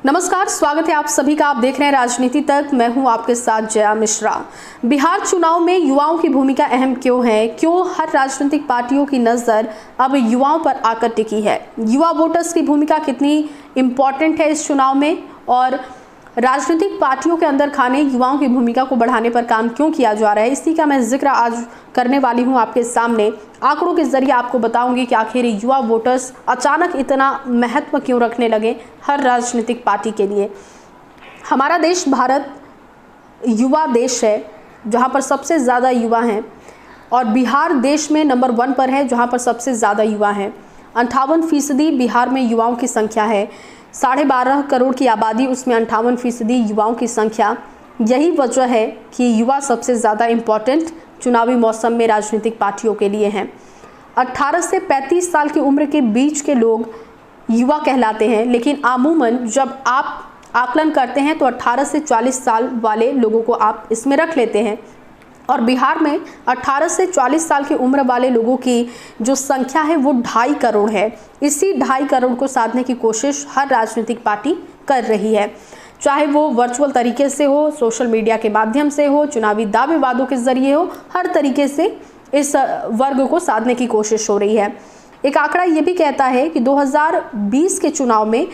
नमस्कार, स्वागत है आप सभी का। आप देख रहे हैं राजनीति तक। मैं हूं आपके साथ जया मिश्रा। बिहार चुनाव में युवाओं की भूमिका अहम क्यों है? क्यों हर राजनीतिक पार्टियों की नज़र अब युवाओं पर आकर टिकी है? युवा वोटर्स की भूमिका कितनी इम्पॉर्टेंट है इस चुनाव में? और राजनीतिक पार्टियों के अंदर खाने युवाओं की भूमिका को बढ़ाने पर काम क्यों किया जा रहा है, इसी का मैं जिक्र आज करने वाली हूं आपके सामने। आंकड़ों के जरिए आपको बताऊंगी कि आखिर युवा वोटर्स अचानक इतना महत्व क्यों रखने लगे हर राजनीतिक पार्टी के लिए। हमारा देश भारत युवा देश है, जहां पर सबसे ज़्यादा युवा हैं, और बिहार देश में नंबर 1 पर है जहां पर सबसे ज़्यादा युवा हैं। 58% बिहार में युवाओं की संख्या है। 12.5 करोड़ की आबादी, उसमें 58% युवाओं की संख्या। यही वजह है कि युवा सबसे ज़्यादा इम्पॉर्टेंट चुनावी मौसम में राजनीतिक पार्टियों के लिए हैं। 18 से 35 साल की उम्र के बीच के लोग युवा कहलाते हैं, लेकिन आमूमन जब आप आकलन करते हैं तो 18 से 40 साल वाले लोगों को आप इसमें रख लेते हैं। और बिहार में 18 से 40 साल की उम्र वाले लोगों की जो संख्या है वो 2.5 करोड़ है। इसी 2.5 करोड़ को साधने की कोशिश हर राजनीतिक पार्टी कर रही है, चाहे वो वर्चुअल तरीके से हो, सोशल मीडिया के माध्यम से हो, चुनावी दावे वादों के जरिए हो। हर तरीके से इस वर्ग को साधने की कोशिश हो रही है। एक आंकड़ा ये भी कहता है कि 2020 के चुनाव में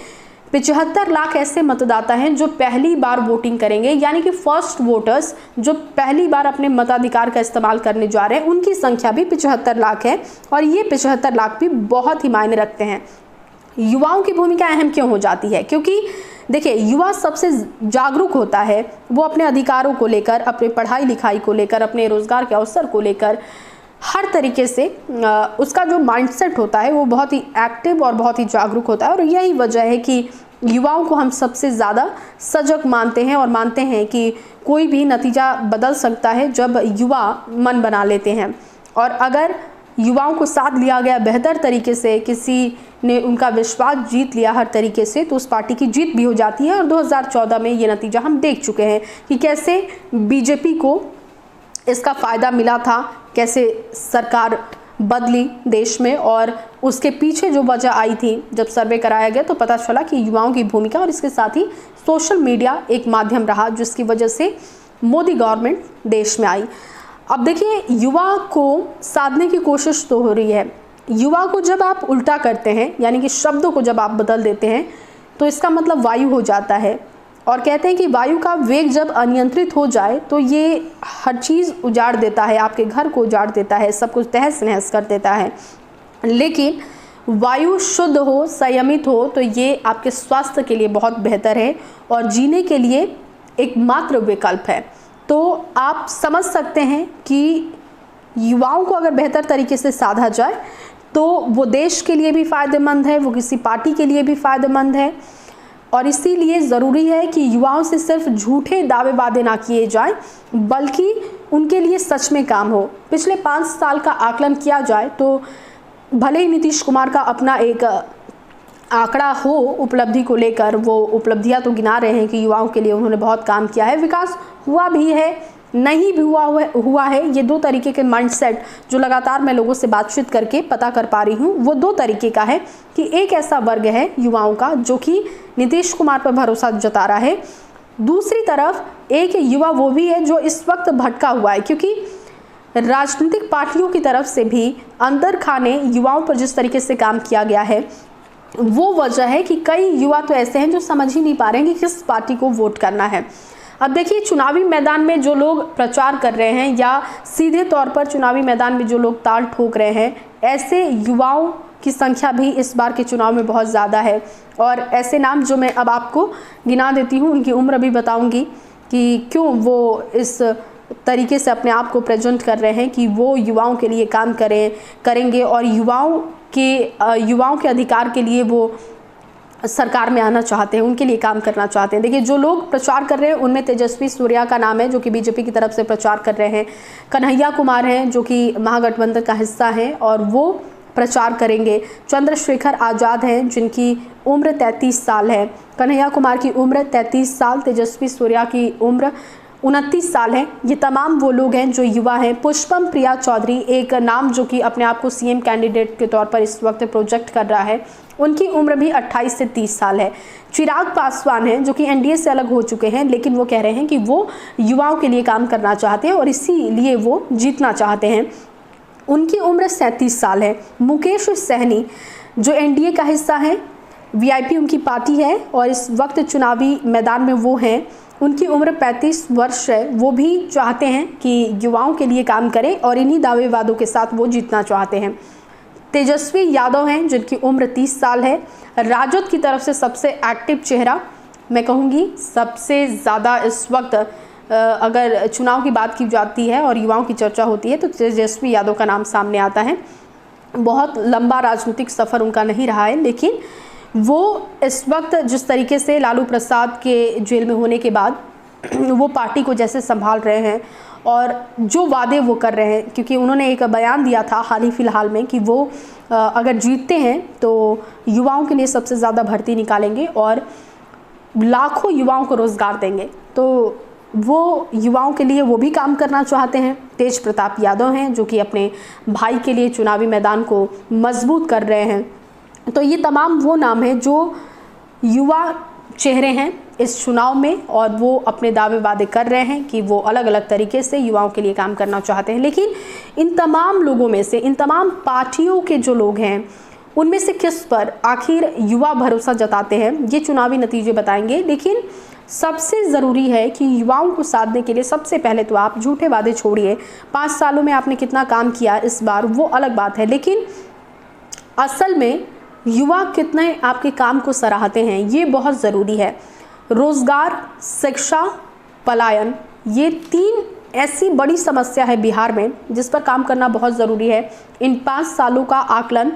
75 लाख ऐसे मतदाता हैं जो पहली बार वोटिंग करेंगे, यानी कि फर्स्ट वोटर्स जो पहली बार अपने मताधिकार का इस्तेमाल करने जा रहे हैं, उनकी संख्या भी 75 लाख है। और ये 75 लाख भी बहुत ही मायने रखते हैं। युवाओं की भूमिका अहम क्यों हो जाती है? क्योंकि देखिए, युवा सबसे जागरूक होता है। वो अपने अधिकारों को लेकर, अपने पढ़ाई लिखाई को लेकर, अपने रोजगार के अवसर को लेकर हर तरीके से उसका जो माइंडसेट होता है वो बहुत ही एक्टिव और बहुत ही जागरूक होता है। और यही वजह है कि युवाओं को हम सबसे ज़्यादा सजग मानते हैं और मानते हैं कि कोई भी नतीजा बदल सकता है जब युवा मन बना लेते हैं। और अगर युवाओं को साथ लिया गया बेहतर तरीके से, किसी ने उनका विश्वास जीत लिया हर तरीके से, तो उस पार्टी की जीत भी हो जाती है। और 2014 में ये नतीजा हम देख चुके हैं कि कैसे बीजेपी को इसका फ़ायदा मिला था, कैसे सरकार बदली देश में। और उसके पीछे जो वजह आई थी, जब सर्वे कराया गया तो पता चला कि युवाओं की भूमिका और इसके साथ ही सोशल मीडिया एक माध्यम रहा, जिसकी वजह से मोदी गवर्नमेंट देश में आई। अब देखिए, युवा को साधने की कोशिश तो हो रही है। युवा को जब आप उल्टा करते हैं, यानी कि शब्दों को जब आप बदल देते हैं, तो इसका मतलब वायु हो जाता है। और कहते हैं कि वायु का वेग जब अनियंत्रित हो जाए तो ये हर चीज़ उजाड़ देता है, आपके घर को उजाड़ देता है, सब कुछ तहस नहस कर देता है। लेकिन वायु शुद्ध हो, संयमित हो, तो ये आपके स्वास्थ्य के लिए बहुत बेहतर है और जीने के लिए एकमात्र विकल्प है। तो आप समझ सकते हैं कि युवाओं को अगर बेहतर तरीके से साधा जाए तो वो देश के लिए भी फ़ायदेमंद है, वो किसी पार्टी के लिए भी फ़ायदेमंद है। और इसीलिए ज़रूरी है कि युवाओं से सिर्फ झूठे दावे वादे ना किए जाएं, बल्कि उनके लिए सच में काम हो। पिछले 5 साल का आकलन किया जाए तो भले ही नीतीश कुमार का अपना एक आंकड़ा हो उपलब्धि को लेकर, वो उपलब्धियां तो गिना रहे हैं कि युवाओं के लिए उन्होंने बहुत काम किया है, विकास हुआ भी है, नहीं भी हुआ है। ये 2 तरीके के माइंडसेट जो लगातार मैं लोगों से बातचीत करके पता कर पा रही हूँ, वो 2 तरीके का है कि एक ऐसा वर्ग है युवाओं का जो कि नीतीश कुमार पर भरोसा जता रहा है। दूसरी तरफ एक युवा वो भी है जो इस वक्त भटका हुआ है, क्योंकि राजनीतिक पार्टियों की तरफ से भी अंदर खाने युवाओं पर जिस तरीके से काम किया गया है, वो वजह है कि कई युवा तो ऐसे हैं जो समझ ही नहीं पा रहे हैं कि किस पार्टी को वोट करना है। अब देखिए, चुनावी मैदान में जो लोग प्रचार कर रहे हैं या सीधे तौर पर चुनावी मैदान में जो लोग ताल ठोक रहे हैं, ऐसे युवाओं की संख्या भी इस बार के चुनाव में बहुत ज़्यादा है। और ऐसे नाम जो मैं अब आपको गिना देती हूँ, उनकी उम्र भी बताऊँगी कि क्यों वो इस तरीके से अपने आप को प्रेजेंट कर रहे हैं कि वो युवाओं के लिए काम करेंगे और युवाओं के अधिकार के लिए वो सरकार में आना चाहते हैं, उनके लिए काम करना चाहते हैं। देखिए, जो लोग प्रचार कर रहे हैं उनमें तेजस्वी सूर्या का नाम है, जो कि बीजेपी की तरफ से प्रचार कर रहे हैं। कन्हैया कुमार हैं, जो कि महागठबंधन का हिस्सा हैं और वो प्रचार करेंगे। चंद्रशेखर आज़ाद हैं, जिनकी उम्र 33 साल है। कन्हैया कुमार की उम्र 33 साल, तेजस्वी सूर्या की उम्र 29 साल हैं। ये तमाम वो लोग हैं जो युवा हैं। पुष्पम प्रिया चौधरी, एक नाम जो कि अपने आप को सीएम कैंडिडेट के तौर पर इस वक्त प्रोजेक्ट कर रहा है, उनकी उम्र भी 28 से 30 साल है। चिराग पासवान हैं जो कि एनडीए से अलग हो चुके हैं, लेकिन वो कह रहे हैं कि वो युवाओं के लिए काम करना चाहते हैं और इसीलिए वो जीतना चाहते हैं। उनकी उम्र 37 साल है। मुकेश सहनी जो एनडीए का हिस्सा है, वीआईपी उनकी पार्टी है और इस वक्त चुनावी मैदान में वो हैं। उनकी उम्र 35 वर्ष है। वो भी चाहते हैं कि युवाओं के लिए काम करें और इन्हीं दावे वादों के साथ वो जीतना चाहते हैं। तेजस्वी यादव हैं जिनकी उम्र 30 साल है। राजद की तरफ से सबसे एक्टिव चेहरा, मैं कहूँगी सबसे ज़्यादा इस वक्त अगर चुनाव की बात की जाती है और युवाओं की चर्चा होती है तो तेजस्वी यादव का नाम सामने आता है। बहुत लंबा राजनीतिक सफ़र उनका नहीं रहा है, लेकिन वो इस वक्त जिस तरीके से लालू प्रसाद के जेल में होने के बाद वो पार्टी को जैसे संभाल रहे हैं और जो वादे वो कर रहे हैं, क्योंकि उन्होंने एक बयान दिया था हाल ही फिलहाल में कि वो अगर जीतते हैं तो युवाओं के लिए सबसे ज़्यादा भर्ती निकालेंगे और लाखों युवाओं को रोज़गार देंगे। तो वो युवाओं के लिए वो भी काम करना चाहते हैं। तेज प्रताप यादव हैं जो कि अपने भाई के लिए चुनावी मैदान को मजबूत कर रहे हैं। तो ये तमाम वो नाम हैं जो युवा चेहरे हैं इस चुनाव में और वो अपने दावे वादे कर रहे हैं कि वो अलग अलग तरीके से युवाओं के लिए काम करना चाहते हैं। लेकिन इन तमाम लोगों में से, इन तमाम पार्टियों के जो लोग हैं, उनमें से किस पर आखिर युवा भरोसा जताते हैं, ये चुनावी नतीजे बताएंगे। लेकिन सबसे ज़रूरी है कि युवाओं को साधने के लिए सबसे पहले तो आप झूठे वादे छोड़िए। 5 सालों में आपने कितना काम किया इस बार, वो अलग बात है, लेकिन असल में युवा कितने आपके काम को सराहते हैं, ये बहुत ज़रूरी है। रोज़गार, शिक्षा, पलायन, ये 3 ऐसी बड़ी समस्या है बिहार में जिस पर काम करना बहुत ज़रूरी है। इन 5 सालों का आकलन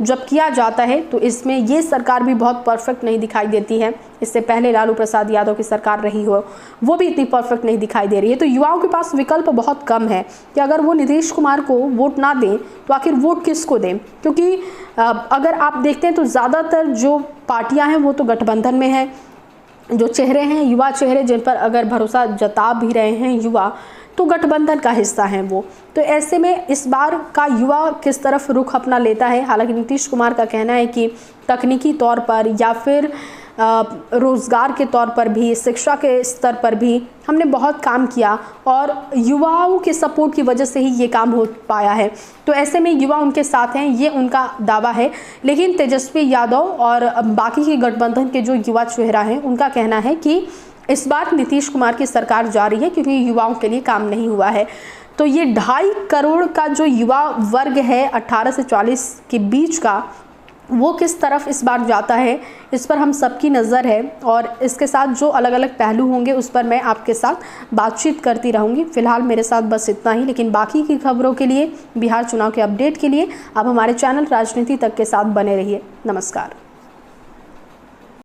जब किया जाता है तो इसमें ये सरकार भी बहुत परफेक्ट नहीं दिखाई देती है। इससे पहले लालू प्रसाद यादव की सरकार रही हो, वो भी इतनी परफेक्ट नहीं दिखाई दे रही है। तो युवाओं के पास विकल्प बहुत कम है कि अगर वो नीतीश कुमार को वोट ना दें तो आखिर वोट किसको दें, क्योंकि अगर आप देखते हैं तो ज़्यादातर जो पार्टियां हैं वो तो गठबंधन में है। जो चेहरे हैं, युवा चेहरे जिन पर अगर भरोसा जता भी रहे हैं युवा, तो गठबंधन का हिस्सा हैं वो। तो ऐसे में इस बार का युवा किस तरफ रुख अपना लेता है। हालांकि नीतीश कुमार का कहना है कि तकनीकी तौर पर या फिर रोज़गार के तौर पर भी, शिक्षा के स्तर पर भी हमने बहुत काम किया और युवाओं के सपोर्ट की वजह से ही ये काम हो पाया है। तो ऐसे में युवा उनके साथ हैं, ये उनका दावा है। लेकिन तेजस्वी यादव और बाकी के गठबंधन के जो युवा चेहरा हैं, उनका कहना है कि इस बार नीतीश कुमार की सरकार जा रही है क्योंकि युवाओं के लिए काम नहीं हुआ है। तो ये 2.5 करोड़ का जो युवा वर्ग है 18 से 40 के बीच का, वो किस तरफ इस बार जाता है, इस पर हम सबकी नज़र है और इसके साथ जो अलग अलग पहलू होंगे उस पर मैं आपके साथ बातचीत करती रहूँगी। फिलहाल मेरे साथ बस इतना ही, लेकिन बाकी की खबरों के लिए, बिहार चुनाव के अपडेट के लिए आप हमारे चैनल राजनीति तक के साथ बने रहिए। नमस्कार।